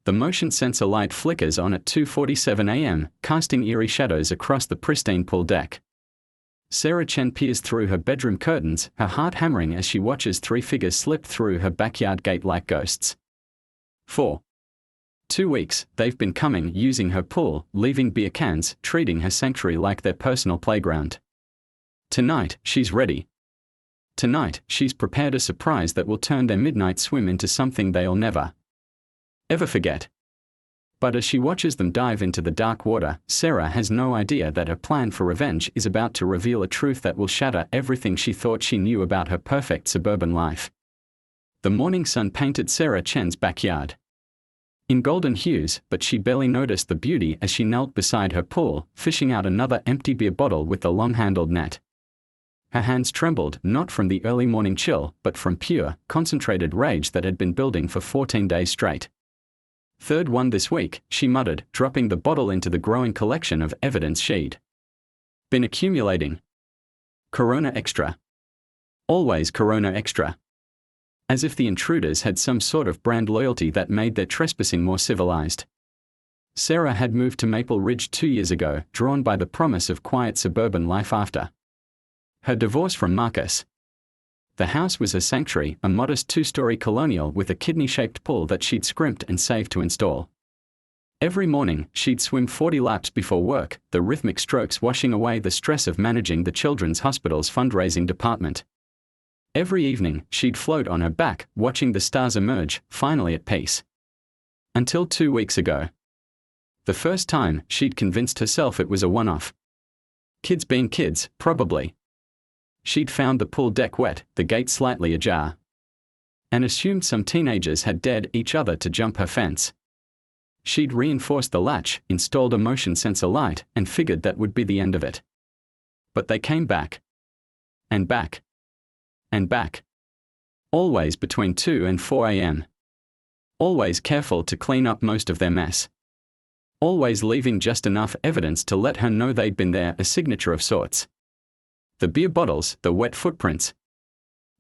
The motion sensor light flickers on at 2:47 a.m., casting eerie shadows across the pristine pool deck. Sarah Chen peers through her bedroom curtains, her heart hammering as she watches three figures slip through her backyard gate like ghosts. 4. 2 weeks, they've been coming, using her pool, leaving beer cans, treating her sanctuary like their personal playground. Tonight, she's ready. Tonight, she's prepared a surprise that will turn their midnight swim into something they'll never, ever forget. But as she watches them dive into the dark water, Sarah has no idea that her plan for revenge is about to reveal a truth that will shatter everything she thought she knew about her perfect suburban life. The morning sun painted Sarah Chen's backyard in golden hues, but she barely noticed the beauty as she knelt beside her pool, fishing out another empty beer bottle with the long-handled net. Her hands trembled, not from the early morning chill, but from pure, concentrated rage that had been building for 14 days straight. "Third one this week," she muttered, dropping the bottle into the growing collection of evidence she'd been accumulating. Corona Extra. Always Corona Extra. As if the intruders had some sort of brand loyalty that made their trespassing more civilized. Sarah had moved to Maple Ridge 2 years ago, drawn by the promise of quiet suburban life after her divorce from Marcus. The house was a sanctuary, a modest 2-story colonial with a kidney-shaped pool that she'd scrimped and saved to install. Every morning, she'd swim 40 laps before work, the rhythmic strokes washing away the stress of managing the Children's Hospital's fundraising department. Every evening, she'd float on her back, watching the stars emerge, finally at peace. Until 2 weeks ago. The first time, she'd convinced herself it was a one-off. Kids being kids, probably. She'd found the pool deck wet, the gate slightly ajar, and assumed some teenagers had dared each other to jump her fence. She'd reinforced the latch, installed a motion sensor light, and figured that would be the end of it. But they came back. And back. And back. Always between 2 and 4 a.m. Always careful to clean up most of their mess. Always leaving just enough evidence to let her know they'd been there, a signature of sorts. The beer bottles, the wet footprints.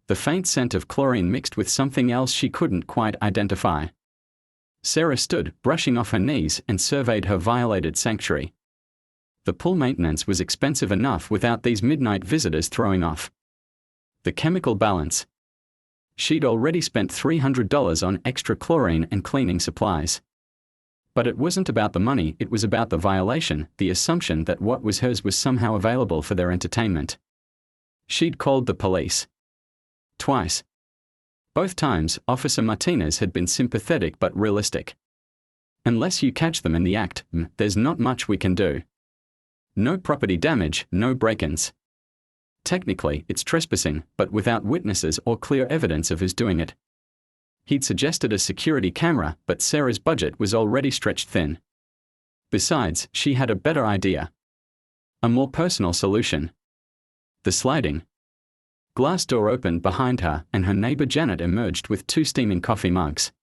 The faint scent of chlorine mixed with something else she couldn't quite identify. Sarah stood, brushing off her knees, and surveyed her violated sanctuary. The pool maintenance was expensive enough without these midnight visitors throwing off the chemical balance. She'd already spent $300 on extra chlorine and cleaning supplies. But it wasn't about the money, it was about the violation, the assumption that what was hers was somehow available for their entertainment. She'd called the police. Twice. Both times, Officer Martinez had been sympathetic but realistic. "Unless you catch them in the act, there's not much we can do. No property damage, no break-ins. Technically, it's trespassing, but without witnesses or clear evidence of who's doing it." He'd suggested a security camera, but Sarah's budget was already stretched thin. Besides, she had a better idea. A more personal solution. The sliding glass door opened behind her, and her neighbor Janet emerged with 2 steaming coffee mugs.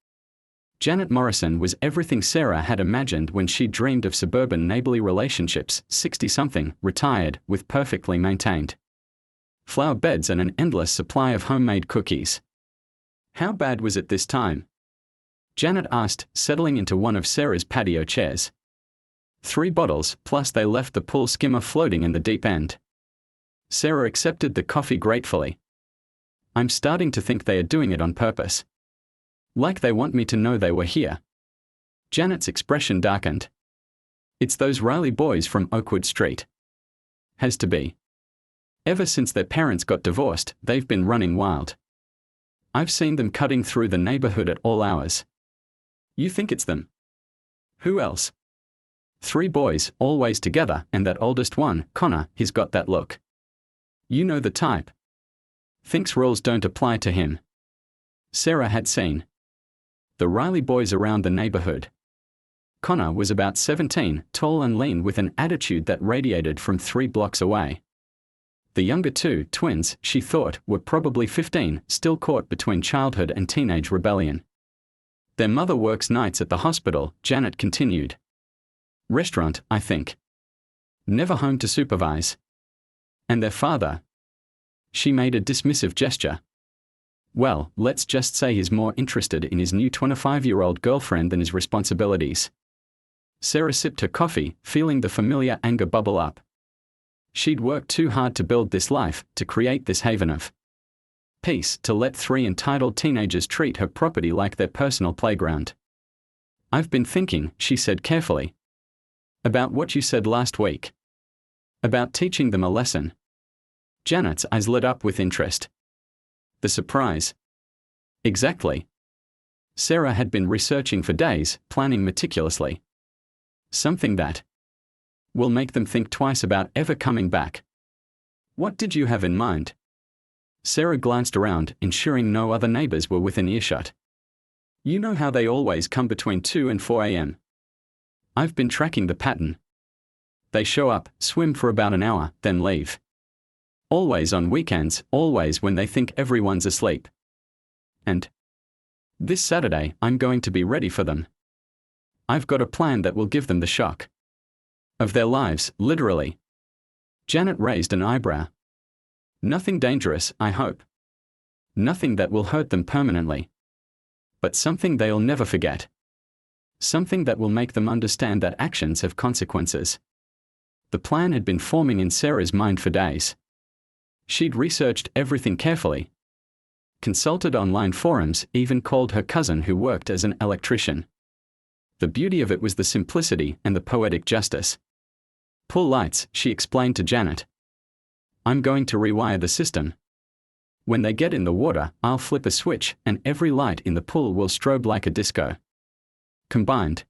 Janet Morrison was everything Sarah had imagined when she dreamed of suburban neighborly relationships, 60-something, retired, with perfectly maintained flower beds and an endless supply of homemade cookies. "How bad was it this time?" Janet asked, settling into one of Sarah's patio chairs. 3 bottles, plus they left the pool skimmer floating in the deep end. Sarah accepted the coffee gratefully. "I'm starting to think they are doing it on purpose. Like they want me to know they were here." Janet's expression darkened. "It's those Riley boys from Oakwood Street. Has to be. Ever since their parents got divorced, they've been running wild. I've seen them cutting through the neighborhood at all hours." "You think it's them?" "Who else? 3 boys, always together, and that oldest one, Connor, he's got that look. You know the type. Thinks rules don't apply to him." Sarah had seen the Riley boys around the neighborhood. Connor was about 17, tall and lean with an attitude that radiated from 3 blocks away. The younger 2 twins, she thought, were probably 15, still caught between childhood and teenage rebellion. "Their mother works nights at the hospital," Janet continued. "Restaurant, I think. Never home to supervise. And their father." She made a dismissive gesture. Well, let's just say he's more interested in his new 25-year-old girlfriend than his responsibilities. Sarah sipped her coffee, feeling the familiar anger bubble up. She'd worked too hard to build this life, to create this haven of peace, to let 3 entitled teenagers treat her property like their personal playground. I've been thinking, she said carefully, about what you said last week. About teaching them a lesson. Janet's eyes lit up with interest. The surprise. Exactly. Sarah had been researching for days, planning meticulously. Something that will make them think twice about ever coming back. What did you have in mind? Sarah glanced around, ensuring no other neighbors were within earshot. You know how they always come between 2 and 4 a.m. I've been tracking the pattern. They show up, swim for about an hour, then leave. Always on weekends, always when they think everyone's asleep. And this Saturday, I'm going to be ready for them. I've got a plan that will give them the shock of their lives, literally. Janet raised an eyebrow. Nothing dangerous, I hope. Nothing that will hurt them permanently. But something they'll never forget. Something that will make them understand that actions have consequences. The plan had been forming in Sarah's mind for days. She'd researched everything carefully. Consulted online forums, even called her cousin who worked as an electrician. The beauty of it was the simplicity and the poetic justice. Pull lights, she explained to Janet. I'm going to rewire the system. When they get in the water, I'll flip a switch and every light in the pool will strobe like a disco. Combined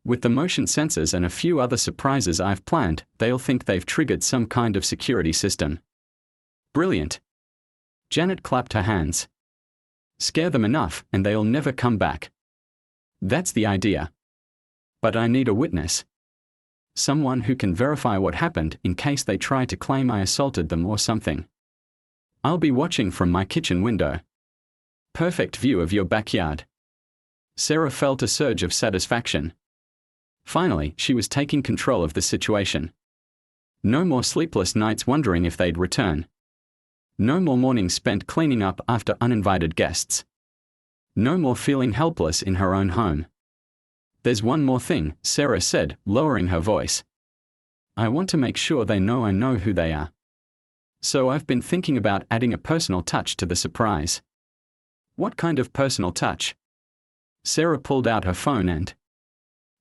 with the motion sensors and a few other surprises I've planned, they'll think they've triggered some kind of security system. Brilliant. Janet clapped her hands. Scare them enough and they'll never come back. That's the idea. But I need a witness. Someone who can verify what happened in case they try to claim I assaulted them or something. I'll be watching from my kitchen window. Perfect view of your backyard. Sarah felt a surge of satisfaction. Finally, she was taking control of the situation. No more sleepless nights wondering if they'd return. No more mornings spent cleaning up after uninvited guests. No more feeling helpless in her own home. There's one more thing, Sarah said, lowering her voice. I want to make sure they know I know who they are. So I've been thinking about adding a personal touch to the surprise. What kind of personal touch? Sarah pulled out her phone and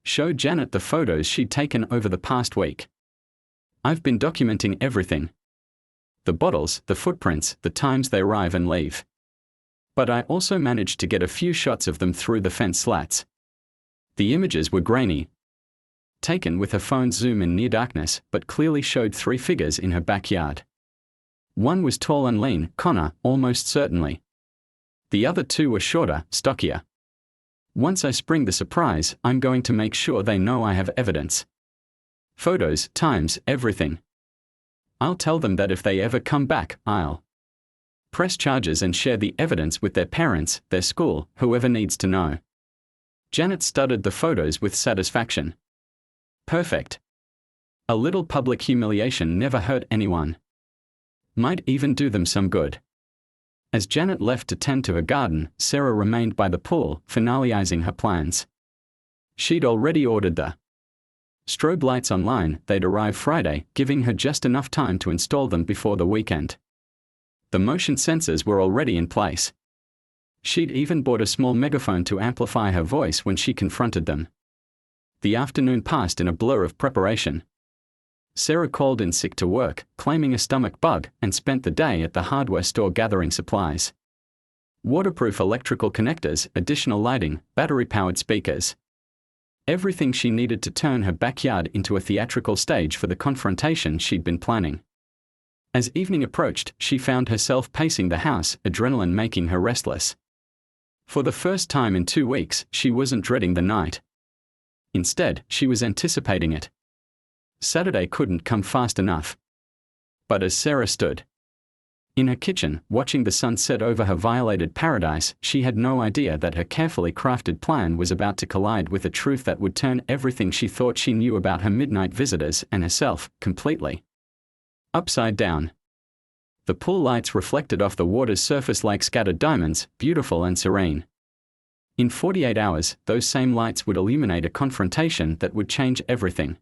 showed Janet the photos she'd taken over the past week. I've been documenting everything. The bottles, the footprints, the times they arrive and leave. But I also managed to get a few shots of them through the fence slats. The images were grainy, taken with her phone's zoom in near darkness, but clearly showed 3 figures in her backyard. One was tall and lean, Connor, almost certainly. The other 2 were shorter, stockier. Once I spring the surprise, I'm going to make sure they know I have evidence. Photos, times, everything. I'll tell them that if they ever come back, I'll press charges and share the evidence with their parents, their school, whoever needs to know. Janet studied the photos with satisfaction. Perfect. A little public humiliation never hurt anyone. Might even do them some good. As Janet left to tend to her garden, Sarah remained by the pool, finalizing her plans. She'd already ordered the strobe lights online. They'd arrive Friday, giving her just enough time to install them before the weekend. The motion sensors were already in place. She'd even bought a small megaphone to amplify her voice when she confronted them. The afternoon passed in a blur of preparation. Sarah called in sick to work, claiming a stomach bug, and spent the day at the hardware store gathering supplies. Waterproof electrical connectors, additional lighting, battery-powered speakers. Everything she needed to turn her backyard into a theatrical stage for the confrontation she'd been planning. As evening approached, she found herself pacing the house, adrenaline making her restless. For the first time in 2 weeks, she wasn't dreading the night. Instead, she was anticipating it. Saturday couldn't come fast enough. But as Sarah stood in her kitchen, watching the sun set over her violated paradise, she had no idea that her carefully crafted plan was about to collide with a truth that would turn everything she thought she knew about her midnight visitors and herself completely upside down. The pool lights reflected off the water's surface like scattered diamonds, beautiful and serene. In 48 hours, those same lights would illuminate a confrontation that would change everything.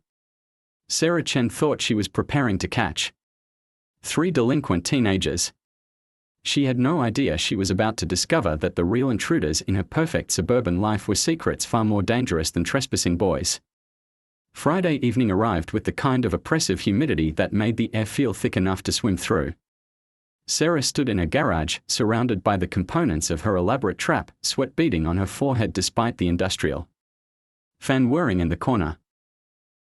Sarah Chen thought she was preparing to catch 3 delinquent teenagers. She had no idea she was about to discover that the real intruders in her perfect suburban life were secrets far more dangerous than trespassing boys. Friday evening arrived with the kind of oppressive humidity that made the air feel thick enough to swim through. Sarah stood in a garage, surrounded by the components of her elaborate trap, sweat beading on her forehead despite the industrial fan whirring in the corner.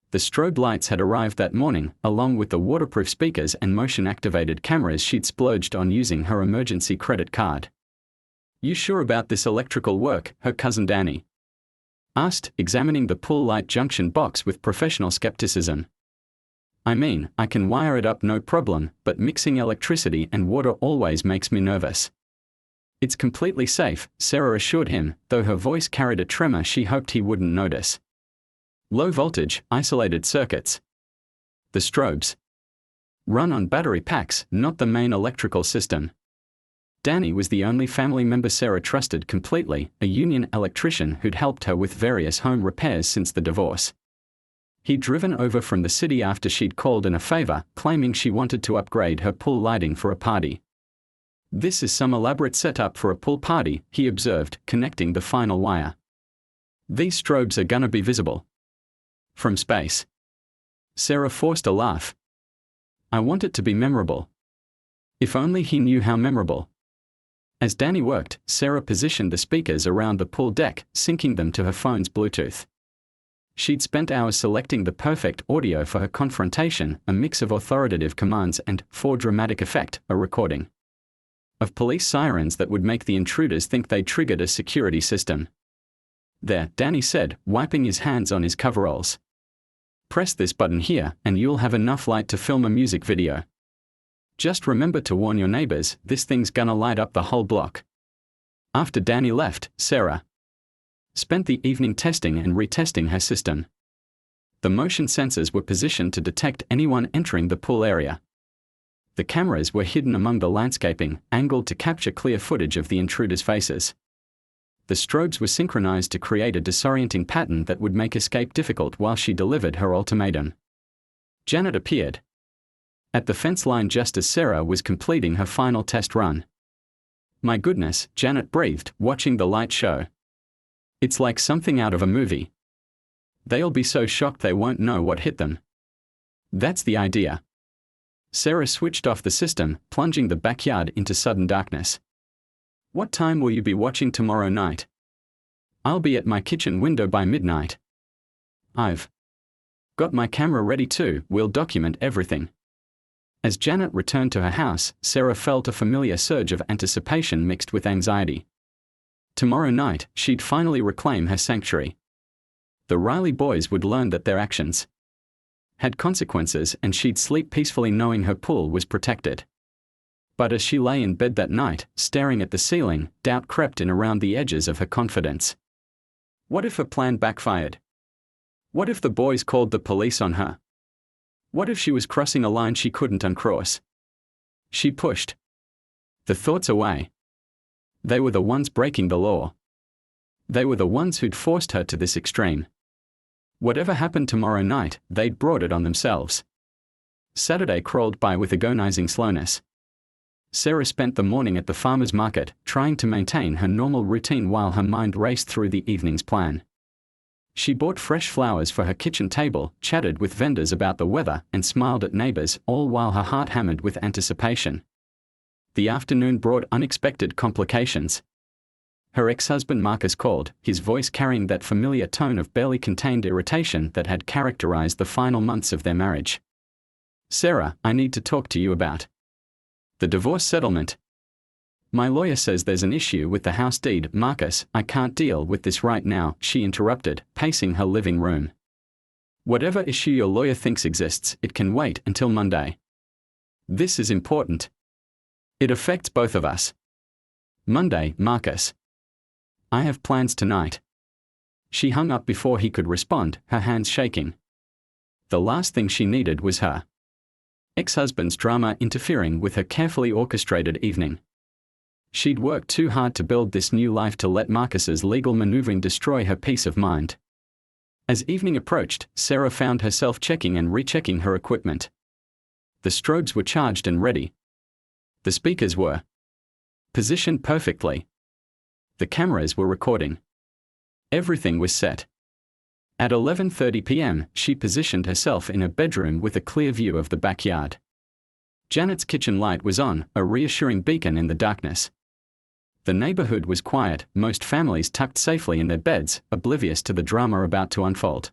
The strobe lights had arrived that morning, along with the waterproof speakers and motion-activated cameras she'd splurged on using her emergency credit card. "You sure about this electrical work?" her cousin Danny asked, examining the pool light junction box with professional skepticism. "I mean, I can wire it up no problem, but mixing electricity and water always makes me nervous." "It's completely safe," Sarah assured him, though her voice carried a tremor she hoped he wouldn't notice. "Low voltage, isolated circuits. The strobes run on battery packs, not the main electrical system." Danny was the only family member Sarah trusted completely, a union electrician who'd helped her with various home repairs since the divorce. He'd driven over from the city after she'd called in a favor, claiming she wanted to upgrade her pool lighting for a party. "This is some elaborate setup for a pool party," he observed, connecting the final wire. "These strobes are gonna be visible from space." Sarah forced a laugh. "I want it to be memorable." If only he knew how memorable. As Danny worked, Sarah positioned the speakers around the pool deck, syncing them to her phone's Bluetooth. She'd spent hours selecting the perfect audio for her confrontation, a mix of authoritative commands and, for dramatic effect, a recording of police sirens that would make the intruders think they triggered a security system. "There," Danny said, wiping his hands on his coveralls. "Press this button here, and you'll have enough light to film a music video. Just remember to warn your neighbors, this thing's gonna light up the whole block." After Danny left, Sarah spent the evening testing and retesting her system. The motion sensors were positioned to detect anyone entering the pool area. The cameras were hidden among the landscaping, angled to capture clear footage of the intruders' faces. The strobes were synchronized to create a disorienting pattern that would make escape difficult while she delivered her ultimatum. Janet appeared at the fence line just as Sarah was completing her final test run. "My goodness," Janet breathed, watching the light show. "It's like something out of a movie. They'll be so shocked they won't know what hit them." "That's the idea." Sarah switched off the system, plunging the backyard into sudden darkness. "What time will you be watching tomorrow night?" "I'll be at my kitchen window by midnight. I've got my camera ready too, we'll document everything." As Janet returned to her house, Sarah felt a familiar surge of anticipation mixed with anxiety. Tomorrow night, she'd finally reclaim her sanctuary. The Riley boys would learn that their actions had consequences, and she'd sleep peacefully knowing her pool was protected. But as she lay in bed that night, staring at the ceiling, doubt crept in around the edges of her confidence. What if her plan backfired? What if the boys called the police on her? What if she was crossing a line she couldn't uncross? She pushed the thoughts away. They were the ones breaking the law. They were the ones who'd forced her to this extreme. Whatever happened tomorrow night, they'd brought it on themselves. Saturday crawled by with agonizing slowness. Sarah spent the morning at the farmer's market, trying to maintain her normal routine while her mind raced through the evening's plan. She bought fresh flowers for her kitchen table, chatted with vendors about the weather, and smiled at neighbors, all while her heart hammered with anticipation. The afternoon brought unexpected complications. Her ex-husband Marcus called, his voice carrying that familiar tone of barely contained irritation that had characterized the final months of their marriage. "Sarah, I need to talk to you about the divorce settlement. My lawyer says there's an issue with the house deed." "Marcus, I can't deal with this right now," she interrupted, pacing her living room. "Whatever issue your lawyer thinks exists, it can wait until Monday. This is important. It affects both of us." "Monday, Marcus. I have plans tonight." She hung up before he could respond, her hands shaking. The last thing she needed was her Ex-husband's drama interfering with her carefully orchestrated evening. She'd worked too hard to build this new life to let Marcus's legal maneuvering destroy her peace of mind. As evening approached, Sarah found herself checking and rechecking her equipment. The strobes were charged and ready. The speakers were positioned perfectly. The cameras were recording. Everything was set. At 11:30 p.m., she positioned herself in her bedroom with a clear view of the backyard. Janet's kitchen light was on, a reassuring beacon in the darkness. The neighborhood was quiet, most families tucked safely in their beds, oblivious to the drama about to unfold.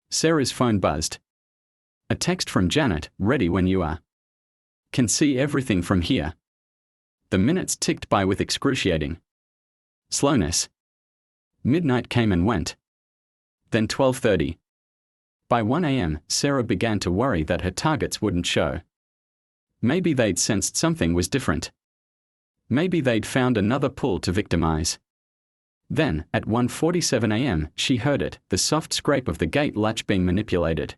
Sarah's phone buzzed. A text from Janet, ready when you are. Can see everything from here. The minutes ticked by with excruciating slowness. Midnight came and went. Then 12:30. By 1 a.m., Sarah began to worry that her targets wouldn't show. Maybe they'd sensed something was different. Maybe they'd found another pull to victimize. Then, at 1:47 a.m., she heard it, the soft scrape of the gate latch being manipulated.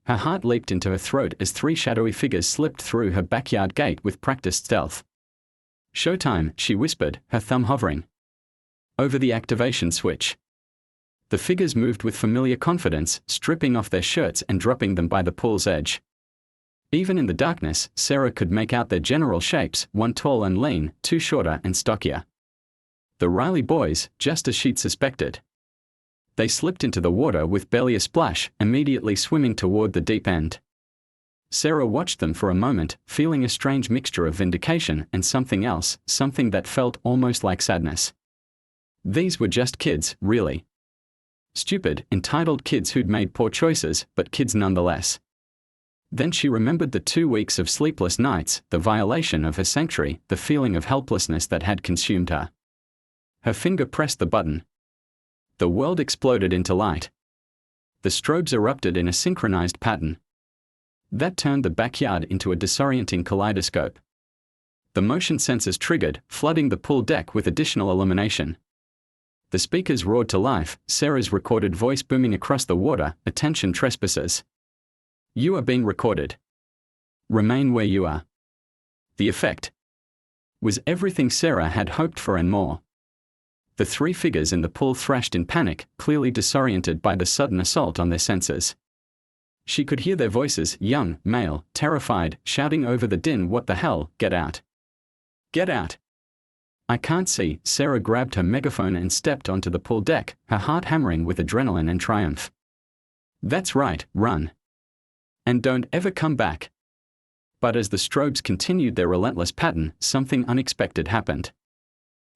Her heart leaped into her throat as three shadowy figures slipped through her backyard gate with practiced stealth. Showtime, she whispered, her thumb hovering over the activation switch. The figures moved with familiar confidence, stripping off their shirts and dropping them by the pool's edge. Even in the darkness, Sarah could make out their general shapes, one tall and lean, two shorter and stockier. The Riley boys, just as she'd suspected. They slipped into the water with barely a splash, immediately swimming toward the deep end. Sarah watched them for a moment, feeling a strange mixture of vindication and something else, something that felt almost like sadness. These were just kids, really. Stupid, entitled kids who'd made poor choices, but kids nonetheless. Then she remembered the 2 weeks of sleepless nights, the violation of her sanctuary, the feeling of helplessness that had consumed her. Her finger pressed the button. The world exploded into light. The strobes erupted in a synchronized pattern. That turned the backyard into a disorienting kaleidoscope. The motion sensors triggered, flooding the pool deck with additional illumination. The speakers roared to life, Sarah's recorded voice booming across the water, "Attention trespassers. You are being recorded. Remain where you are." The effect was everything Sarah had hoped for and more. The three figures in the pool thrashed in panic, clearly disoriented by the sudden assault on their senses. She could hear their voices, young, male, terrified, shouting over the din, "What the hell, get out! Get out! I can't see." Sarah grabbed her megaphone and stepped onto the pool deck, her heart hammering with adrenaline and triumph. "That's right, run. And don't ever come back." But as the strobes continued their relentless pattern, something unexpected happened.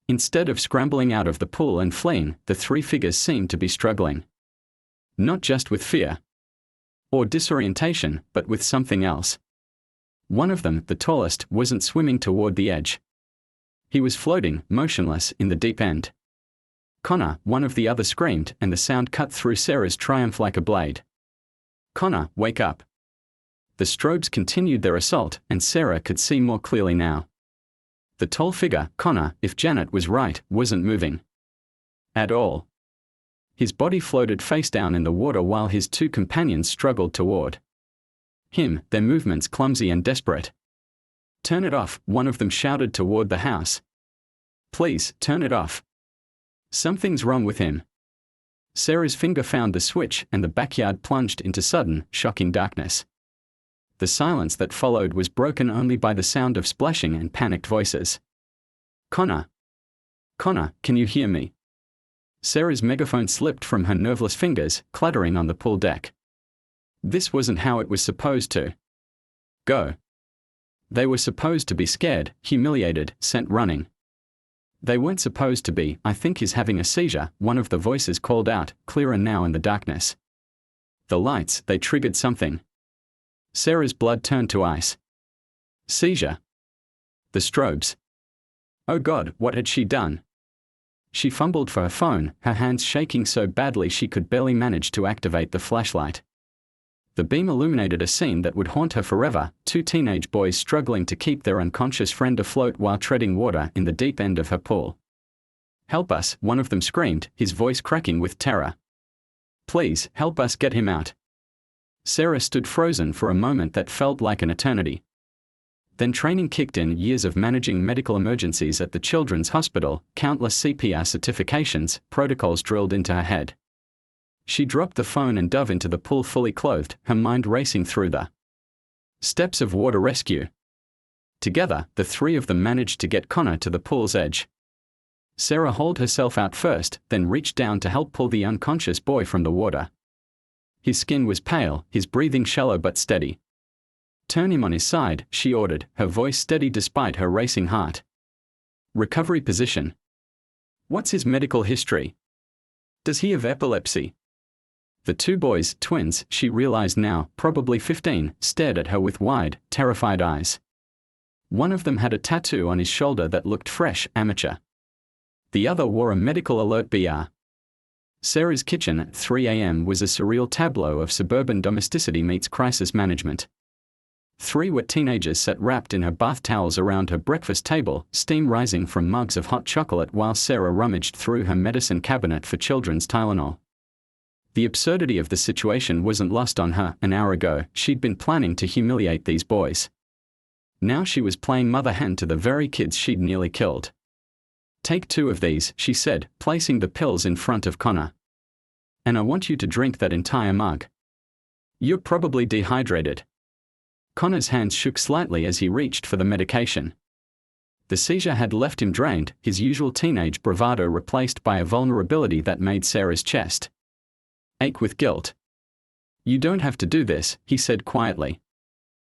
Instead of scrambling out of the pool and fleeing, the three figures seemed to be struggling. Not just with fear or disorientation, but with something else. One of them, the tallest, wasn't swimming toward the edge. He was floating, motionless, in the deep end. "Connor," one of the others screamed, and the sound cut through Sarah's triumph like a blade. "Connor, wake up." The strobes continued their assault, and Sarah could see more clearly now. The tall figure, Connor, if Janet was right, wasn't moving at all. His body floated face down in the water while his two companions struggled toward him, their movements clumsy and desperate. "Turn it off," one of them shouted toward the house. "Please, turn it off. Something's wrong with him." Sarah's finger found the switch, and the backyard plunged into sudden, shocking darkness. The silence that followed was broken only by the sound of splashing and panicked voices. "Connor! Connor, can you hear me?" Sarah's megaphone slipped from her nerveless fingers, clattering on the pool deck. This wasn't how it was supposed to go. They were supposed to be scared, humiliated, sent running. They weren't supposed to be. "I think he's having a seizure," one of the voices called out, clearer now in the darkness. The lights, they triggered something. Sarah's blood turned to ice. Seizure. The strobes. Oh God, what had she done? She fumbled for her phone, her hands shaking so badly she could barely manage to activate the flashlight. The beam illuminated a scene that would haunt her forever, two teenage boys struggling to keep their unconscious friend afloat while treading water in the deep end of her pool. "Help us," one of them screamed, his voice cracking with terror. "Please, help us get him out." Sarah stood frozen for a moment that felt like an eternity. Then training kicked in, years of managing medical emergencies at the Children's Hospital, countless CPR certifications, protocols drilled into her head. She dropped the phone and dove into the pool fully clothed, her mind racing through the steps of water rescue. Together, the three of them managed to get Connor to the pool's edge. Sarah hauled herself out first, then reached down to help pull the unconscious boy from the water. His skin was pale, his breathing shallow but steady. "Turn him on his side," she ordered, her voice steady despite her racing heart. "Recovery position. What's his medical history? Does he have epilepsy?" The two boys, twins, she realized now, probably 15, stared at her with wide, terrified eyes. One of them had a tattoo on his shoulder that looked fresh, amateur. The other wore a medical alert BR. Sarah's kitchen at 3 a.m. was a surreal tableau of suburban domesticity meets crisis management. Three wet teenagers sat wrapped in her bath towels around her breakfast table, steam rising from mugs of hot chocolate while Sarah rummaged through her medicine cabinet for children's Tylenol. The absurdity of the situation wasn't lost on her. An hour ago, she'd been planning to humiliate these boys. Now she was playing mother hen to the very kids she'd nearly killed. "Take 2 of these," she said, placing the pills in front of Connor. "And I want you to drink that entire mug. You're probably dehydrated." Connor's hands shook slightly as he reached for the medication. The seizure had left him drained, his usual teenage bravado replaced by a vulnerability that made Sarah's chest ache with guilt. "You don't have to do this," he said quietly.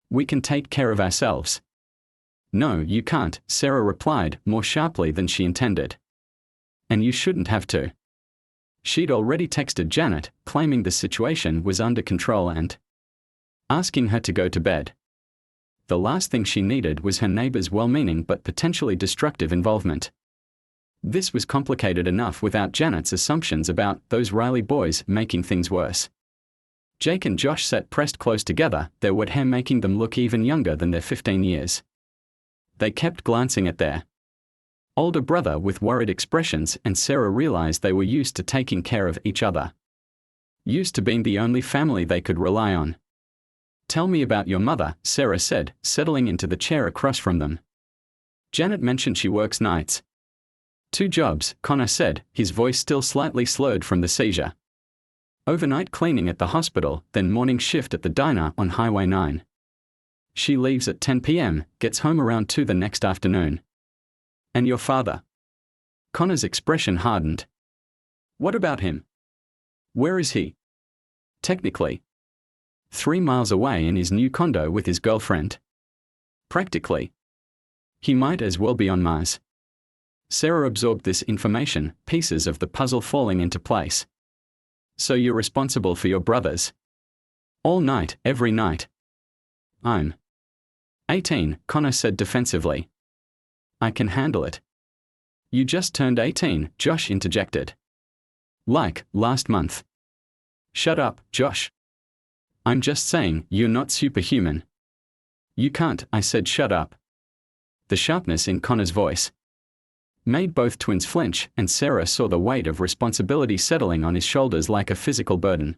"We can take care of ourselves." "No, you can't," Sarah replied, more sharply than she intended. "And you shouldn't have to." She'd already texted Janet, claiming the situation was under control and asking her to go to bed. The last thing she needed was her neighbor's well-meaning but potentially destructive involvement. This was complicated enough without Janet's assumptions about those Riley boys making things worse. Jake and Josh sat pressed close together, their wet hair making them look even younger than their 15 years. They kept glancing at their older brother with worried expressions, and Sarah realized they were used to taking care of each other. Used to being the only family they could rely on. "Tell me about your mother," Sarah said, settling into the chair across from them. "Janet mentioned she works nights." "2 jobs, Connor said, his voice still slightly slurred from the seizure. "Overnight cleaning at the hospital, then morning shift at the diner on Highway 9. She leaves at 10 p.m., gets home around 2 the next afternoon." "And your father?" Connor's expression hardened. "What about him? Where is he?" "Technically 3 miles away in his new condo with his girlfriend. Practically. He might as well be on Mars." Sarah absorbed this information, pieces of the puzzle falling into place. "So you're responsible for your brothers? All night, every night?" "I'm 18, Connor said defensively. "I can handle it." "You just turned 18, Josh interjected. "Like, last month." "Shut up, Josh. I'm just saying, you're not superhuman." "You can't," I said. "Shut up." The sharpness in Connor's voice made both twins flinch, and Sarah saw the weight of responsibility settling on his shoulders like a physical burden.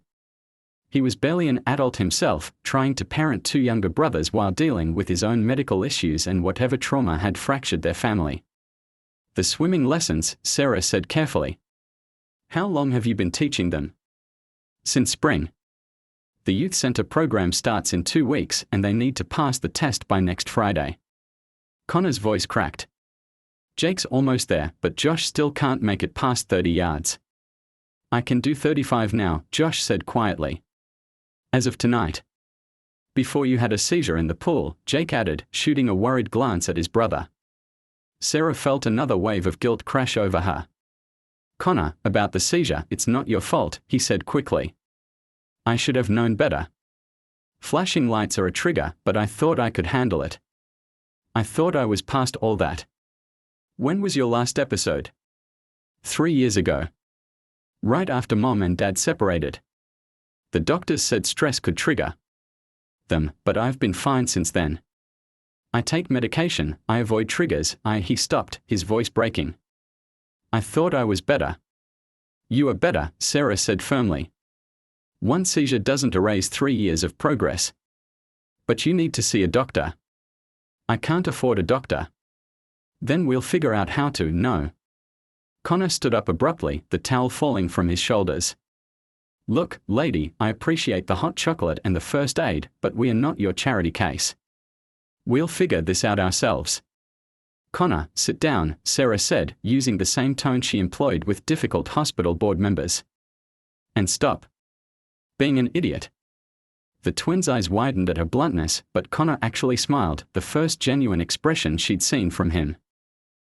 He was barely an adult himself, trying to parent 2 younger brothers while dealing with his own medical issues and whatever trauma had fractured their family. "The swimming lessons," Sarah said carefully. "How long have you been teaching them?" "Since spring. The youth center program starts in 2 weeks and they need to pass the test by next Friday." Connor's voice cracked. "Jake's almost there, but Josh still can't make it past 30 yards. "I can do 35 now," Josh said quietly. "As of tonight." "Before you had a seizure in the pool," Jake added, shooting a worried glance at his brother. Sarah felt another wave of guilt crash over her. "Connor, about the seizure, it's not your fault," he said quickly. "I should have known better. Flashing lights are a trigger, but I thought I could handle it. I thought I was past all that." "When was your last episode?" 3 years ago. Right after Mom and Dad separated. The doctors said stress could trigger them, but I've been fine since then. I take medication, I avoid triggers, He stopped, his voice breaking. "I thought I was better." "You are better," Sarah said firmly. One seizure doesn't erase 3 years of progress. But you need to see a doctor. I can't afford a doctor. Then we'll figure out how to. No. Connor stood up abruptly, the towel falling from his shoulders. Look, lady, I appreciate the hot chocolate and the first aid, but we are not your charity case. We'll figure this out ourselves. Connor, sit down, Sarah said, using the same tone she employed with difficult hospital board members. And stop being an idiot. The twins' eyes widened at her bluntness, but Connor actually smiled, the first genuine expression she'd seen from him.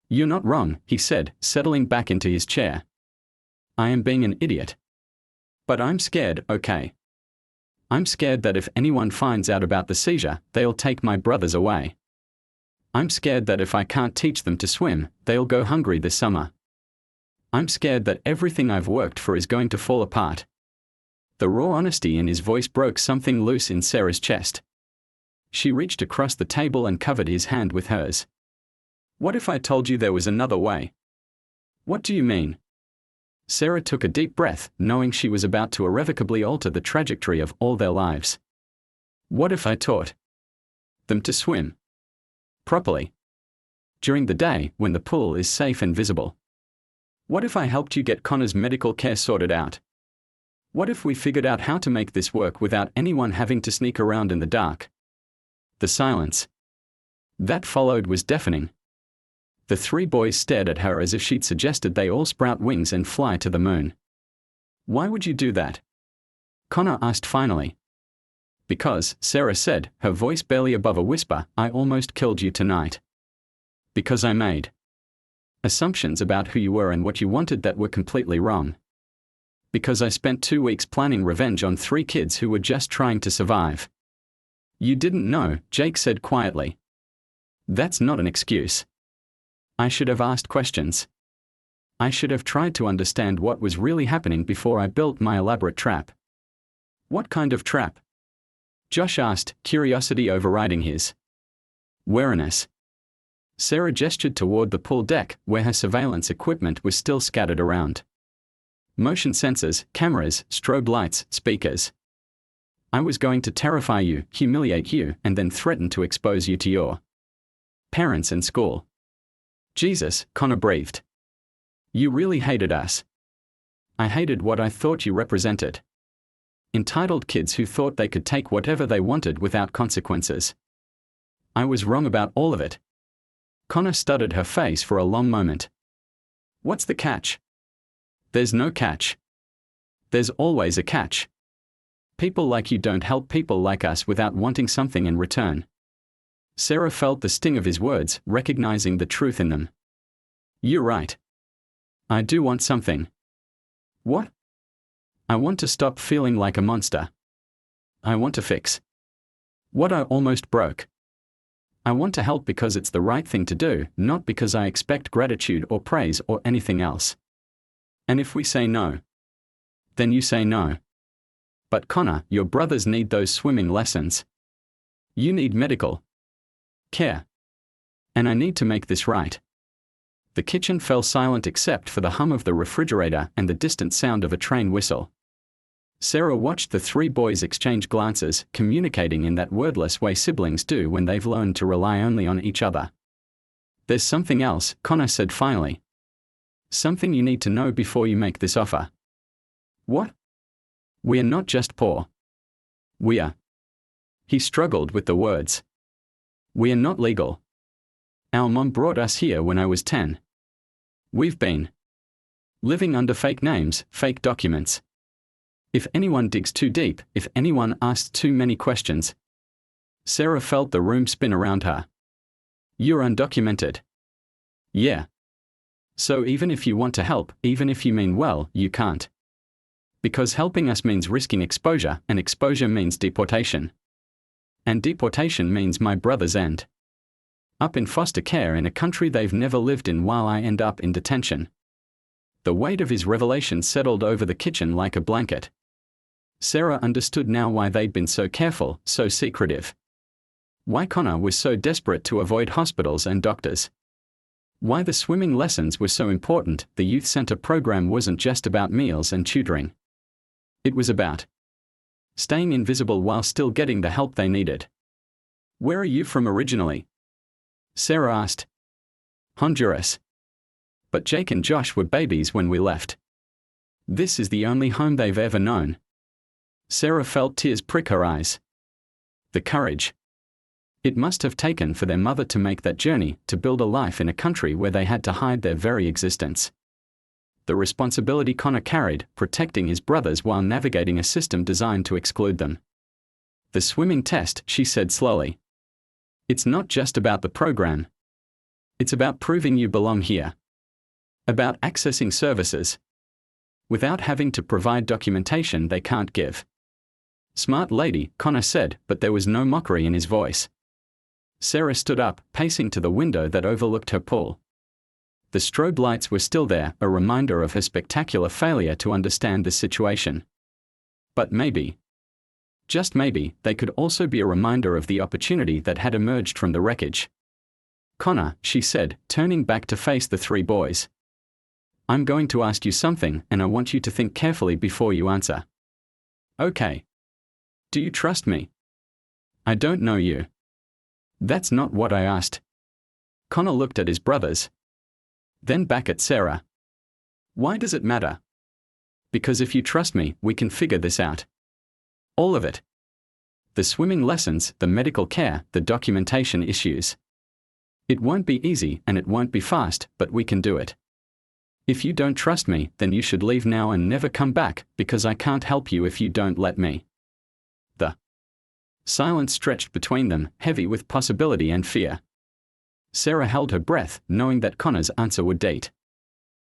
You're not wrong, he said, settling back into his chair. I am being an idiot. But I'm scared, okay? I'm scared that if anyone finds out about the seizure, they'll take my brothers away. I'm scared that if I can't teach them to swim, they'll go hungry this summer. I'm scared that everything I've worked for is going to fall apart. The raw honesty in his voice broke something loose in Sarah's chest. She reached across the table and covered his hand with hers. What if I told you there was another way? What do you mean? Sarah took a deep breath, knowing she was about to irrevocably alter the trajectory of all their lives. What if I taught them to swim properly during the day when the pool is safe and visible? What if I helped you get Connor's medical care sorted out? What if we figured out how to make this work without anyone having to sneak around in the dark? The silence that followed was deafening. The 3 boys stared at her as if she'd suggested they all sprout wings and fly to the moon. Why would you do that? Connor asked finally. Because, Sarah said, her voice barely above a whisper, I almost killed you tonight. Because I made assumptions about who you were and what you wanted that were completely wrong. Because I spent 2 weeks planning revenge on 3 kids who were just trying to survive. You didn't know, Jake said quietly. That's not an excuse. I should have asked questions. I should have tried to understand what was really happening before I built my elaborate trap. What kind of trap? Josh asked, curiosity overriding his wariness. Sarah gestured toward the pool deck, where her surveillance equipment was still scattered around. Motion sensors, cameras, strobe lights, speakers. I was going to terrify you, humiliate you, and then threaten to expose you to your parents and school. Jesus, Connor breathed. You really hated us. I hated what I thought you represented. Entitled kids who thought they could take whatever they wanted without consequences. I was wrong about all of it. Connor studied her face for a long moment. What's the catch? There's no catch. There's always a catch. People like you don't help people like us without wanting something in return. Sarah felt the sting of his words, recognizing the truth in them. You're right. I do want something. What? I want to stop feeling like a monster. I want to fix what I almost broke. I want to help because it's the right thing to do, not because I expect gratitude or praise or anything else. And if we say no, then you say no. But Connor, your brothers need those swimming lessons. You need medical care. And I need to make this right. The kitchen fell silent except for the hum of the refrigerator and the distant sound of a train whistle. Sarah watched the 3 boys exchange glances, communicating in that wordless way siblings do when they've learned to rely only on each other. There's something else, Connor said finally. Something you need to know before you make this offer. What? We are not just poor. We are. He struggled with the words. We are not legal. Our mom brought us here when I was 10. We've been living under fake names, fake documents. If anyone digs too deep, if anyone asks too many questions. Sarah felt the room spin around her. You're undocumented. Yeah. So even if you want to help, even if you mean well, you can't. Because helping us means risking exposure, and exposure means deportation. And deportation means my brother's end up in foster care in a country they've never lived in while I end up in detention. The weight of his revelation settled over the kitchen like a blanket. Sarah understood now why they'd been so careful, so secretive. Why Connor was so desperate to avoid hospitals and doctors. Why the swimming lessons were so important. The youth center program wasn't just about meals and tutoring. It was about staying invisible while still getting the help they needed. "Where are you from originally?" Sarah asked. "Honduras. But Jake and Josh were babies when we left. This is the only home they've ever known." Sarah felt tears prick her eyes. The courage it must have taken for their mother to make that journey to build a life in a country where they had to hide their very existence. The responsibility Connor carried, protecting his brothers while navigating a system designed to exclude them. "The swimming test," she said slowly. "It's not just about the program. It's about proving you belong here. About accessing services without having to provide documentation they can't give." "Smart lady," Connor said, but there was no mockery in his voice. Sarah stood up, pacing to the window that overlooked her pool. The strobe lights were still there, a reminder of her spectacular failure to understand the situation. But maybe, just maybe, they could also be a reminder of the opportunity that had emerged from the wreckage. "Connor," she said, turning back to face the three boys. "I'm going to ask you something, and I want you to think carefully before you answer." "Okay. Do you trust me?" "I don't know you." "That's not what I asked." Connor looked at his brothers, then back at Sarah. "Why does it matter?" "Because if you trust me, we can figure this out. All of it. The swimming lessons, the medical care, the documentation issues. It won't be easy and it won't be fast, but we can do it. If you don't trust me, then you should leave now and never come back, because I can't help you if you don't let me." The silence stretched between them, heavy with possibility and fear. Sarah held her breath, knowing that Connor's answer would date.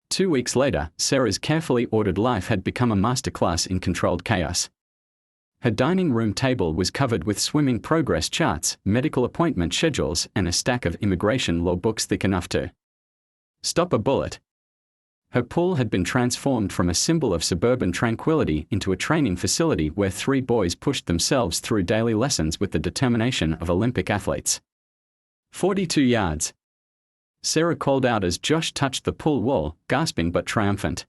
2 weeks later, Sarah's carefully ordered life had become a masterclass in controlled chaos. Her dining room table was covered with swimming progress charts, medical appointment schedules, and a stack of immigration law books thick enough to stop a bullet. Her pool had been transformed from a symbol of suburban tranquility into a training facility where 3 boys pushed themselves through daily lessons with the determination of Olympic athletes. 42 yards. Sarah called out as Josh touched the pool wall, gasping but triumphant.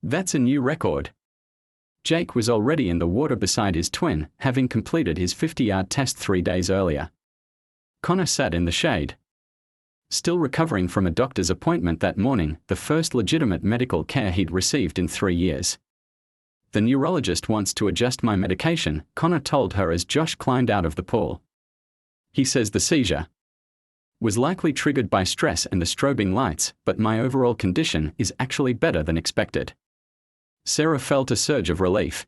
"That's a new record." Jake was already in the water beside his twin, having completed his 50-yard test 3 days earlier. Connor sat in the shade, still recovering from a doctor's appointment that morning, the first legitimate medical care he'd received in 3 years. "The neurologist wants to adjust my medication," Connor told her as Josh climbed out of the pool. "He says the seizure was likely triggered by stress and the strobing lights, but my overall condition is actually better than expected." Sarah felt a surge of relief.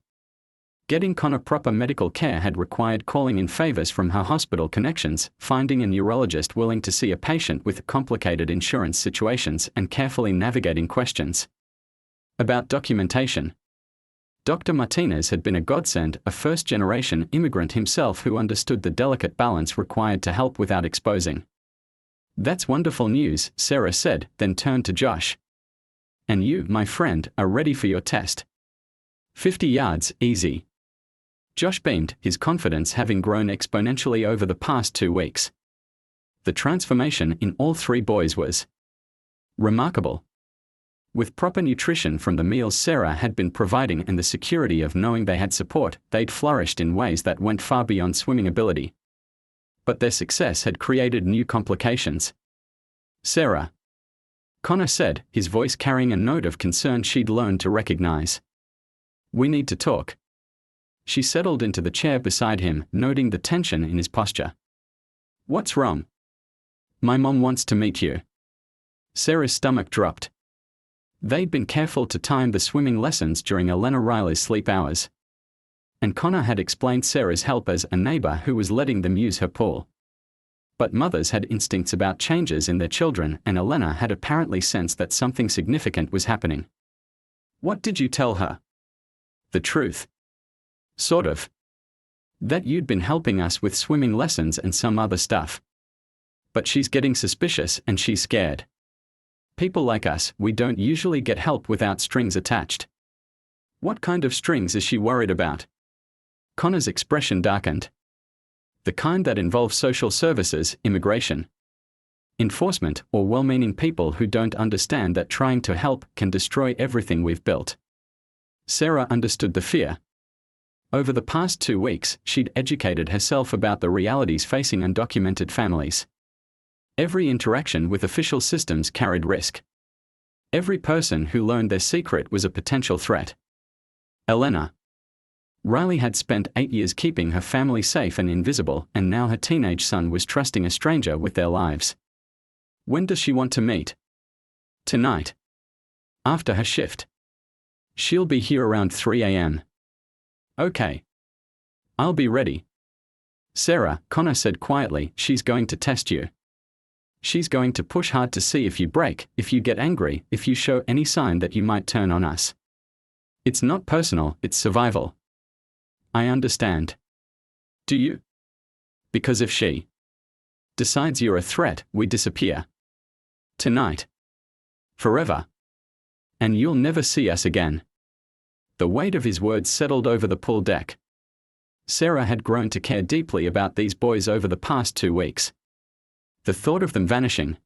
Getting Connor proper medical care had required calling in favors from her hospital connections, finding a neurologist willing to see a patient with complicated insurance situations, and carefully navigating questions about documentation. Dr. Martinez had been a godsend, a first-generation immigrant himself who understood the delicate balance required to help without exposing. "That's wonderful news," Sarah said, then turned to Josh. "And you, my friend, are ready for your test. 50 yards, easy." Josh beamed, his confidence having grown exponentially over the past 2 weeks. The transformation in all 3 boys was remarkable. With proper nutrition from the meals Sarah had been providing and the security of knowing they had support, they'd flourished in ways that went far beyond swimming ability. But their success had created new complications. "Sarah," Connor said, his voice carrying a note of concern she'd learned to recognize. "We need to talk." She settled into the chair beside him, noting the tension in his posture. "What's wrong?" "My mom wants to meet you." Sarah's stomach dropped. They'd been careful to time the swimming lessons during Elena Riley's sleep hours, and Connor had explained Sarah's help as a neighbor who was letting them use her pool. But mothers had instincts about changes in their children, and Elena had apparently sensed that something significant was happening. "What did you tell her?" "The truth. Sort of. That you'd been helping us with swimming lessons and some other stuff. But she's getting suspicious and she's scared. People like us, we don't usually get help without strings attached." "What kind of strings is she worried about?" Connor's expression darkened. "The kind that involve social services, immigration enforcement, or well-meaning people who don't understand that trying to help can destroy everything we've built." Sarah understood the fear. Over the past 2 weeks, she'd educated herself about the realities facing undocumented families. Every interaction with official systems carried risk. Every person who learned their secret was a potential threat. Elena. Riley had spent 8 years keeping her family safe and invisible, and now her teenage son was trusting a stranger with their lives. When does she want to meet? Tonight. After her shift. She'll be here around 3 a.m. Okay. I'll be ready. Sarah, Connor said quietly, she's going to test you. She's going to push hard to see if you break, if you get angry, if you show any sign that you might turn on us. It's not personal, it's survival. I understand. Do you? Because if she decides you're a threat, we disappear. Tonight. Forever. And you'll never see us again. The weight of his words settled over the pool deck. Sarah had grown to care deeply about these boys over the past 2 weeks. The thought of them vanishing,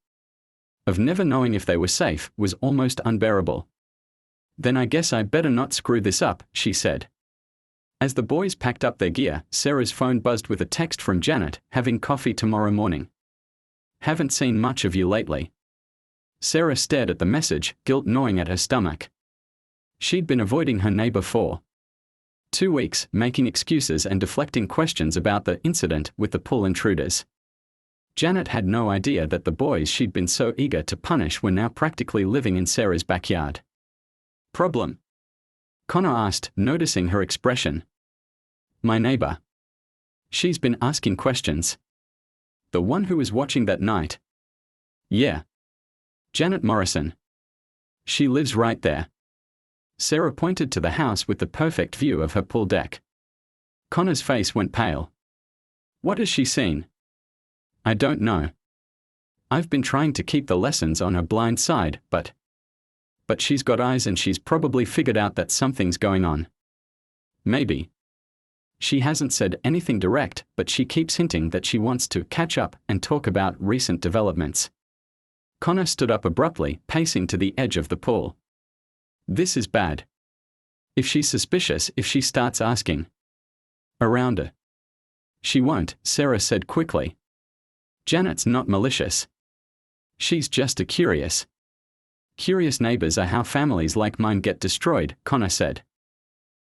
of never knowing if they were safe, was almost unbearable. Then I guess I better not screw this up, she said. As the boys packed up their gear, Sarah's phone buzzed with a text from Janet, having coffee tomorrow morning. Haven't seen much of you lately. Sarah stared at the message, guilt gnawing at her stomach. She'd been avoiding her neighbor for 2 weeks, making excuses and deflecting questions about the incident with the pool intruders. Janet had no idea that the boys she'd been so eager to punish were now practically living in Sarah's backyard. Problem? Connor asked, noticing her expression. My neighbor. She's been asking questions. The one who was watching that night? Yeah. Janet Morrison. She lives right there. Sarah pointed to the house with the perfect view of her pool deck. Connor's face went pale. What has she seen? I don't know. I've been trying to keep the lessons on her blind side, but she's got eyes and she's probably figured out that something's going on. Maybe. She hasn't said anything direct, but she keeps hinting that she wants to catch up and talk about recent developments. Connor stood up abruptly, pacing to the edge of the pool. This is bad. If she's suspicious, if she starts asking around her. She won't, Sarah said quickly. Janet's not malicious. She's just curious. Curious neighbors are how families like mine get destroyed, Connor said.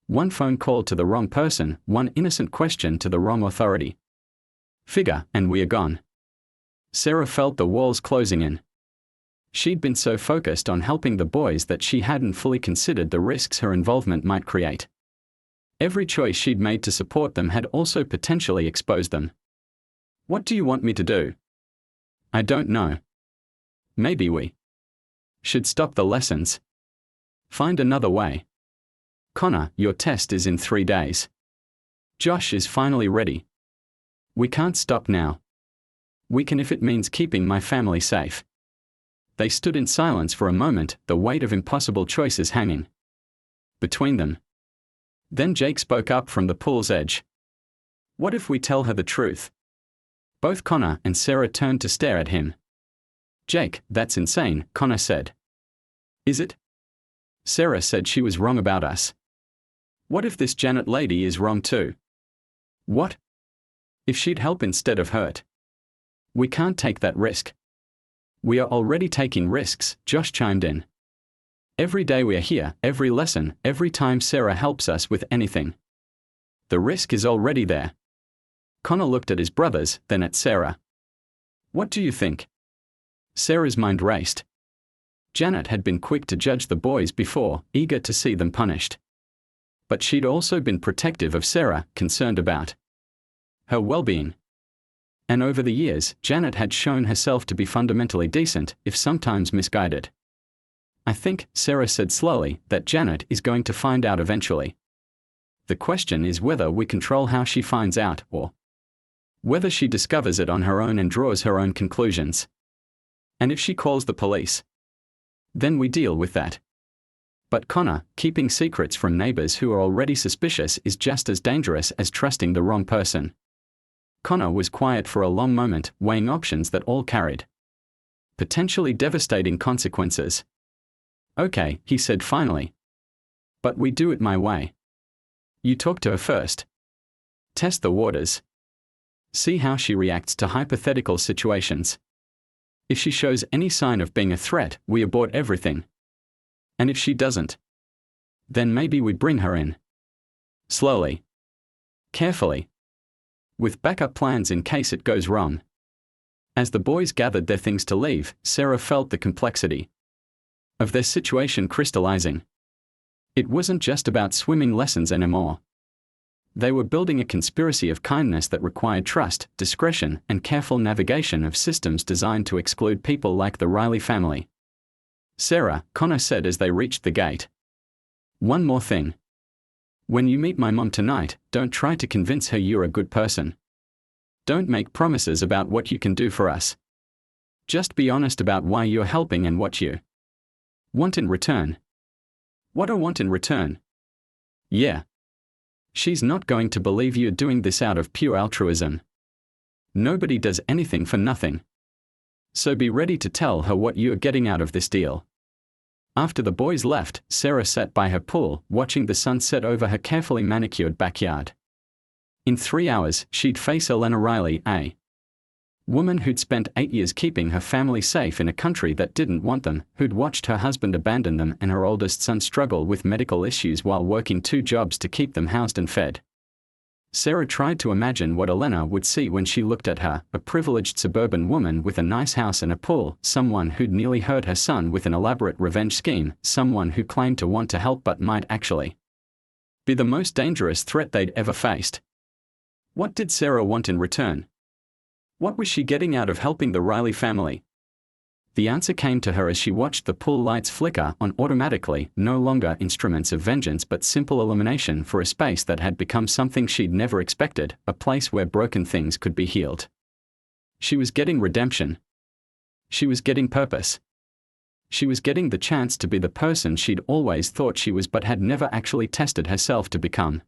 One phone call to the wrong person, one innocent question to the wrong authority. Figure, and we are gone. Sarah felt the walls closing in. She'd been so focused on helping the boys that she hadn't fully considered the risks her involvement might create. Every choice she'd made to support them had also potentially exposed them. What do you want me to do? I don't know. Maybe we should stop the lessons. Find another way. Connor, your test is in 3 days. Josh is finally ready. We can't stop now. We can if it means keeping my family safe. They stood in silence for a moment, the weight of impossible choices hanging between them. Then Jake spoke up from the pool's edge. What if we tell her the truth? Both Connor and Sarah turned to stare at him. Jake, that's insane, Connor said. Is it? Sarah said she was wrong about us. What if this Janet lady is wrong too? What if she'd help instead of hurt? We can't take that risk. We are already taking risks, Josh chimed in. Every day we are here, every lesson, every time Sarah helps us with anything. The risk is already there. Connor looked at his brothers, then at Sarah. What do you think? Sarah's mind raced. Janet had been quick to judge the boys before, eager to see them punished. But she'd also been protective of Sarah, concerned about her well-being. And over the years, Janet had shown herself to be fundamentally decent, if sometimes misguided. I think, Sarah said slowly, that Janet is going to find out eventually. The question is whether we control how she finds out, or whether she discovers it on her own and draws her own conclusions. And if she calls the police, then we deal with that. But Connor, keeping secrets from neighbors who are already suspicious is just as dangerous as trusting the wrong person. Connor was quiet for a long moment, weighing options that all carried potentially devastating consequences. Okay, he said finally. But we do it my way. You talk to her first. Test the waters. See how she reacts to hypothetical situations. If she shows any sign of being a threat, we abort everything. And if she doesn't, then maybe we bring her in. Slowly. Carefully. With backup plans in case it goes wrong. As the boys gathered their things to leave, Sarah felt the complexity of their situation crystallizing. It wasn't just about swimming lessons anymore. They were building a conspiracy of kindness that required trust, discretion, and careful navigation of systems designed to exclude people like the Riley family. Sarah, Connor said as they reached the gate. One more thing. When you meet my mom tonight, don't try to convince her you're a good person. Don't make promises about what you can do for us. Just be honest about why you're helping and what you want in return. What I want in return? Yeah. She's not going to believe you're doing this out of pure altruism. Nobody does anything for nothing. So be ready to tell her what you're getting out of this deal. After the boys left, Sarah sat by her pool, watching the sun set over her carefully manicured backyard. In 3 hours, she'd face Elena Riley, a woman who'd spent 8 years keeping her family safe in a country that didn't want them, who'd watched her husband abandon them and her oldest son struggle with medical issues while working 2 jobs to keep them housed and fed. Sarah tried to imagine what Elena would see when she looked at her, a privileged suburban woman with a nice house and a pool, someone who'd nearly hurt her son with an elaborate revenge scheme, someone who claimed to want to help but might actually be the most dangerous threat they'd ever faced. What did Sarah want in return? What was she getting out of helping the Riley family? The answer came to her as she watched the pool lights flicker on automatically, no longer instruments of vengeance but simple illumination for a space that had become something she'd never expected, a place where broken things could be healed. She was getting redemption. She was getting purpose. She was getting the chance to be the person she'd always thought she was but had never actually tested herself to become.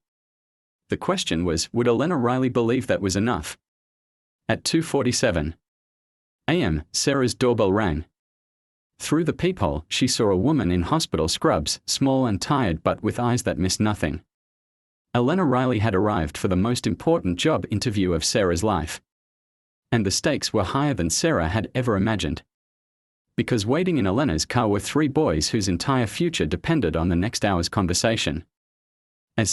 The question was, would Elena Riley believe that was enough? At 2:47 a.m., Sarah's doorbell rang. Through the peephole, she saw a woman in hospital scrubs, small and tired but with eyes that missed nothing. Elena Riley had arrived for the most important job interview of Sarah's life. And the stakes were higher than Sarah had ever imagined. Because waiting in Elena's car were 3 boys whose entire future depended on the next hour's conversation. As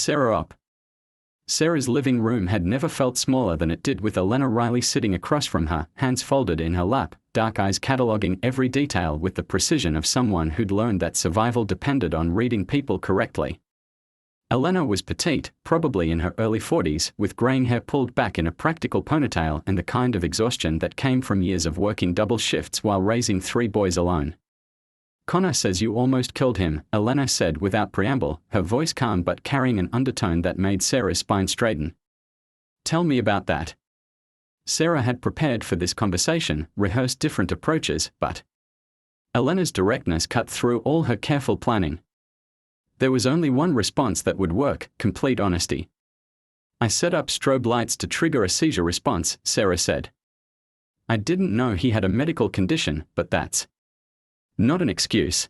Sarah's living room had never felt smaller than it did with Elena Riley sitting across from her, hands folded in her lap, dark eyes cataloging every detail with the precision of someone who'd learned that survival depended on reading people correctly. Elena was petite, probably in her early 40s, with graying hair pulled back in a practical ponytail and the kind of exhaustion that came from years of working double shifts while raising 3 boys alone. Connor says you almost killed him, Elena said without preamble, her voice calm but carrying an undertone that made Sarah's spine straighten. Tell me about that. Sarah had prepared for this conversation, rehearsed different approaches, but Elena's directness cut through all her careful planning. There was only one response that would work, complete honesty. I set up strobe lights to trigger a seizure response, Sarah said. I didn't know he had a medical condition, but that's not an excuse.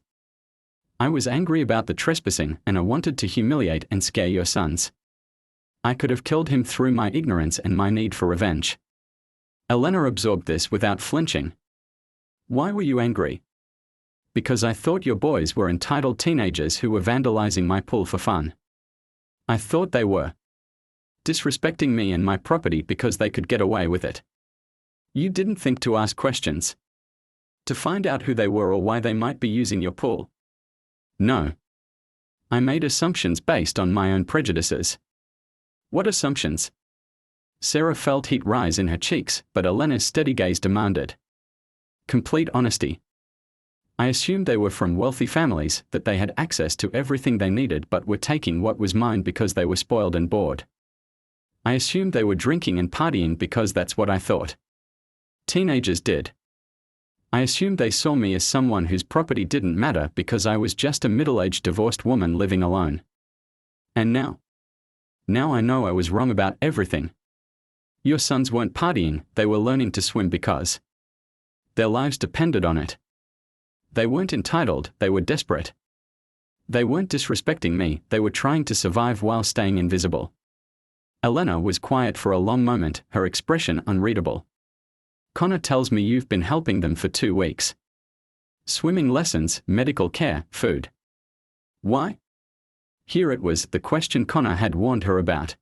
I was angry about the trespassing and I wanted to humiliate and scare your sons. I could have killed him through my ignorance and my need for revenge. Elena absorbed this without flinching. Why were you angry? Because I thought your boys were entitled teenagers who were vandalizing my pool for fun. I thought they were disrespecting me and my property because they could get away with it. You didn't think to ask questions, to find out who they were or why they might be using your pool. No. I made assumptions based on my own prejudices. What assumptions? Sarah felt heat rise in her cheeks, but Elena's steady gaze demanded complete honesty. I assumed they were from wealthy families, that they had access to everything they needed but were taking what was mine because they were spoiled and bored. I assumed they were drinking and partying because that's what I thought teenagers did. I assumed they saw me as someone whose property didn't matter because I was just a middle-aged divorced woman living alone. And now I know I was wrong about everything. Your sons weren't partying, they were learning to swim because their lives depended on it. They weren't entitled, they were desperate. They weren't disrespecting me, they were trying to survive while staying invisible. Elena was quiet for a long moment, her expression unreadable. Connor tells me you've been helping them for 2 weeks. Swimming lessons, medical care, food. Why? Here it was, the question Connor had warned her about.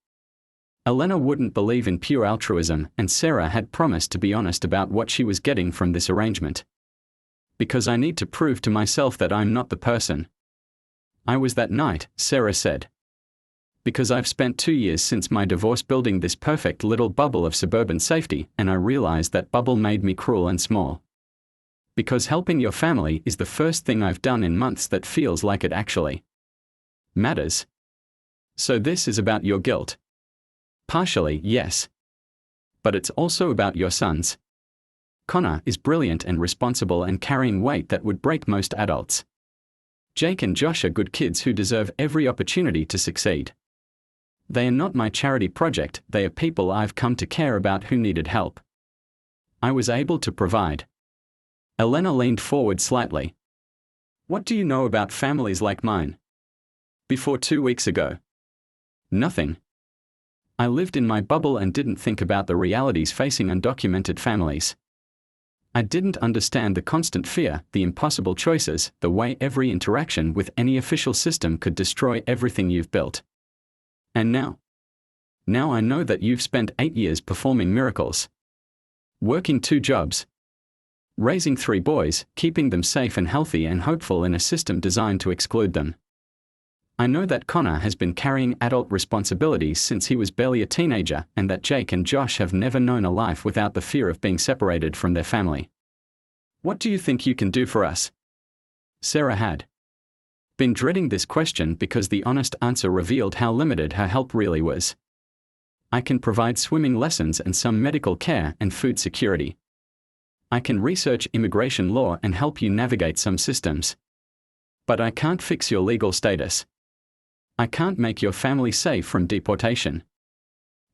Elena wouldn't believe in pure altruism, and Sarah had promised to be honest about what she was getting from this arrangement. Because I need to prove to myself that I'm not the person I was that night, Sarah said. Because I've spent 2 years since my divorce building this perfect little bubble of suburban safety, and I realized that bubble made me cruel and small. Because helping your family is the first thing I've done in months that feels like it actually matters. So this is about your guilt. Partially, yes. But it's also about your sons. Connor is brilliant and responsible and carrying weight that would break most adults. Jake and Josh are good kids who deserve every opportunity to succeed. They are not my charity project, they are people I've come to care about who needed help. I was able to provide. Elena leaned forward slightly. What do you know about families like mine? Before 2 weeks ago? Nothing. I lived in my bubble and didn't think about the realities facing undocumented families. I didn't understand the constant fear, the impossible choices, the way every interaction with any official system could destroy everything you've built. And now? Now I know that you've spent 8 years performing miracles. Working 2 jobs. Raising 3 boys, keeping them safe and healthy and hopeful in a system designed to exclude them. I know that Connor has been carrying adult responsibilities since he was barely a teenager, and that Jake and Josh have never known a life without the fear of being separated from their family. What do you think you can do for us? Sarah had been dreading this question because the honest answer revealed how limited her help really was. I can provide swimming lessons and some medical care and food security. I can research immigration law and help you navigate some systems. But I can't fix your legal status. I can't make your family safe from deportation.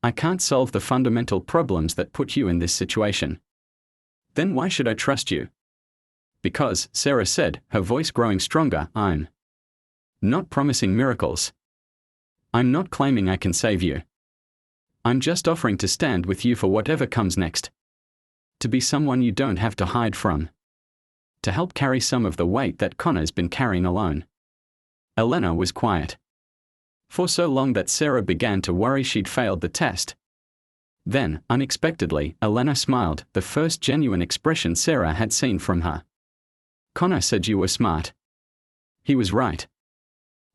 I can't solve the fundamental problems that put you in this situation. Then why should I trust you? Because, Sarah said, her voice growing stronger, I'm not promising miracles. I'm not claiming I can save you. I'm just offering to stand with you for whatever comes next. To be someone you don't have to hide from. To help carry some of the weight that Connor's been carrying alone. Elena was quiet. For so long that Sarah began to worry she'd failed the test. Then, unexpectedly, Elena smiled, the first genuine expression Sarah had seen from her. Connor said you were smart. He was right.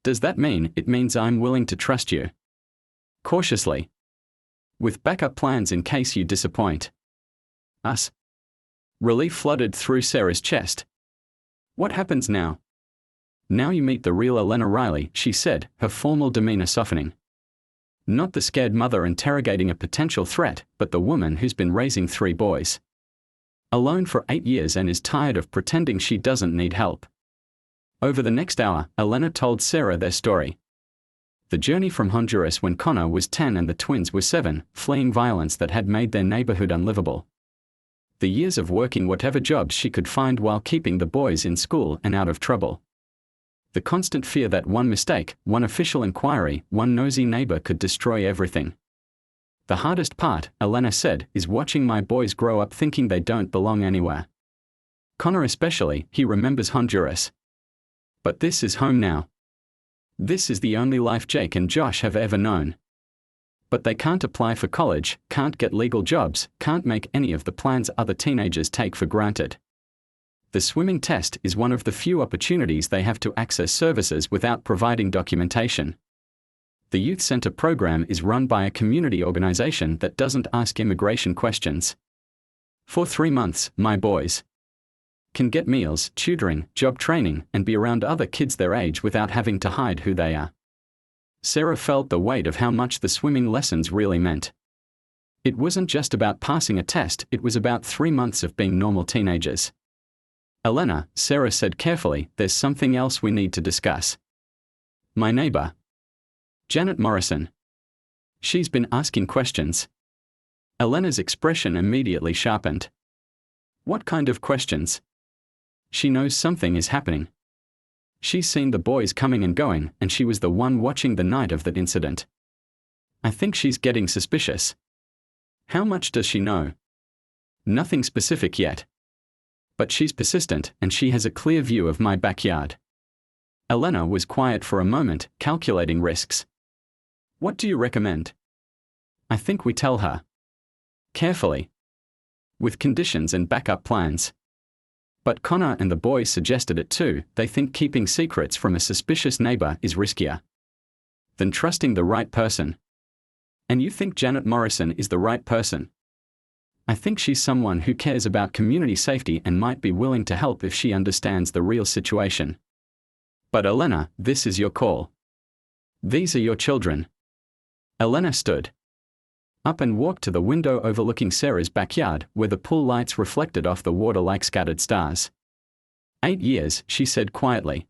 Does that mean it means I'm willing to trust you? Cautiously. With backup plans in case you disappoint us. Relief flooded through Sarah's chest. What happens now? Now you meet the real Elena Riley, she said, her formal demeanor softening. Not the scared mother interrogating a potential threat, but the woman who's been raising 3 boys alone for 8 years and is tired of pretending she doesn't need help. Over the next hour, Elena told Sarah their story. The journey from Honduras when Connor was 10 and the twins were 7, fleeing violence that had made their neighborhood unlivable. The years of working whatever jobs she could find while keeping the boys in school and out of trouble. The constant fear that one mistake, one official inquiry, one nosy neighbor could destroy everything. The hardest part, Elena said, is watching my boys grow up thinking they don't belong anywhere. Connor especially, he remembers Honduras. But this is home now. This is the only life Jake and Josh have ever known. But they can't apply for college, can't get legal jobs, can't make any of the plans other teenagers take for granted. The swimming test is one of the few opportunities they have to access services without providing documentation. The youth center program is run by a community organization that doesn't ask immigration questions. For 3 months, my boys can get meals, tutoring, job training, and be around other kids their age without having to hide who they are. Sarah felt the weight of how much the swimming lessons really meant. It wasn't just about passing a test, it was about 3 months of being normal teenagers. Elena, Sarah said carefully, there's something else we need to discuss. My neighbor, Janet Morrison. She's been asking questions. Elena's expression immediately sharpened. What kind of questions? She knows something is happening. She's seen the boys coming and going, and she was the one watching the night of that incident. I think she's getting suspicious. How much does she know? Nothing specific yet. But she's persistent, and she has a clear view of my backyard. Elena was quiet for a moment, calculating risks. What do you recommend? I think we tell her. Carefully. With conditions and backup plans. But Connor and the boys suggested it too. They think keeping secrets from a suspicious neighbor is riskier than trusting the right person. And you think Janet Morrison is the right person? I think she's someone who cares about community safety and might be willing to help if she understands the real situation. But Elena, this is your call. These are your children. Elena stood up and walked to the window overlooking Sarah's backyard, where the pool lights reflected off the water like scattered stars. 8 years, she said quietly.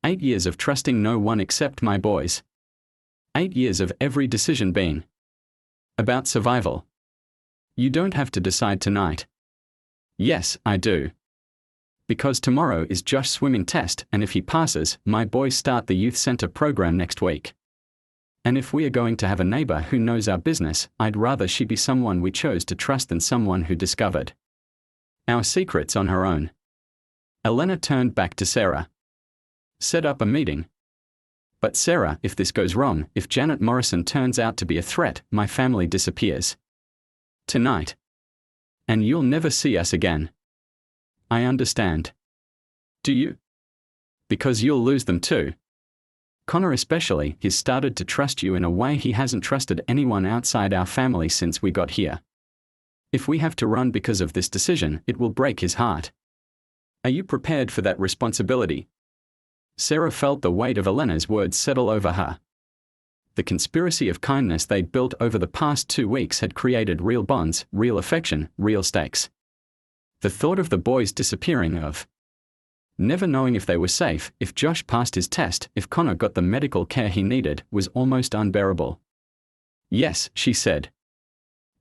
8 years of trusting no one except my boys. 8 years of every decision being about survival. You don't have to decide tonight. Yes, I do. Because tomorrow is Josh's swimming test, and if he passes, my boys start the youth center program next week. And if we are going to have a neighbor who knows our business, I'd rather she be someone we chose to trust than someone who discovered our secrets on her own. Elena turned back to Sarah. Set up a meeting. But Sarah, if this goes wrong, if Janet Morrison turns out to be a threat, my family disappears. Tonight. And you'll never see us again. I understand. Do you? Because you'll lose them too. Connor especially, he's started to trust you in a way he hasn't trusted anyone outside our family since we got here. If we have to run because of this decision, it will break his heart. Are you prepared for that responsibility? Sarah felt the weight of Elena's words settle over her. The conspiracy of kindness they'd built over the past 2 weeks had created real bonds, real affection, real stakes. The thought of the boys disappearing, of never knowing if they were safe, if Josh passed his test, if Connor got the medical care he needed, was almost unbearable. Yes, she said.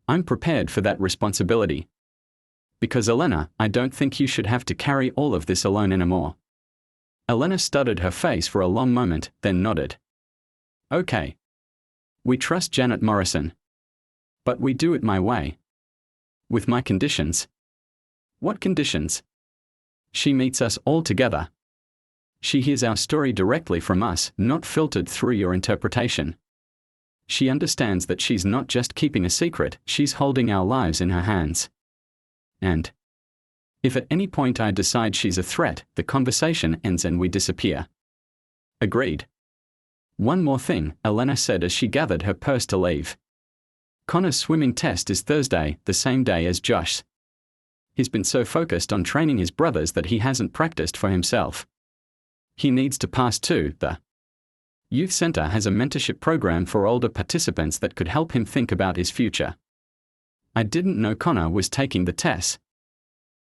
I'm prepared for that responsibility. Because Elena, I don't think you should have to carry all of this alone anymore. Elena studied her face for a long moment, then nodded. Okay. We trust Janet Morrison. But we do it my way. With my conditions. What conditions? She meets us all together. She hears our story directly from us, not filtered through your interpretation. She understands that she's not just keeping a secret, she's holding our lives in her hands. And if at any point I decide she's a threat, the conversation ends and we disappear. Agreed. One more thing, Elena said as she gathered her purse to leave. Connor's swimming test is Thursday, the same day as Josh's. He's been so focused on training his brothers that he hasn't practiced for himself. He needs to pass too. The youth center has a mentorship program for older participants that could help him think about his future. I didn't know Connor was taking the test.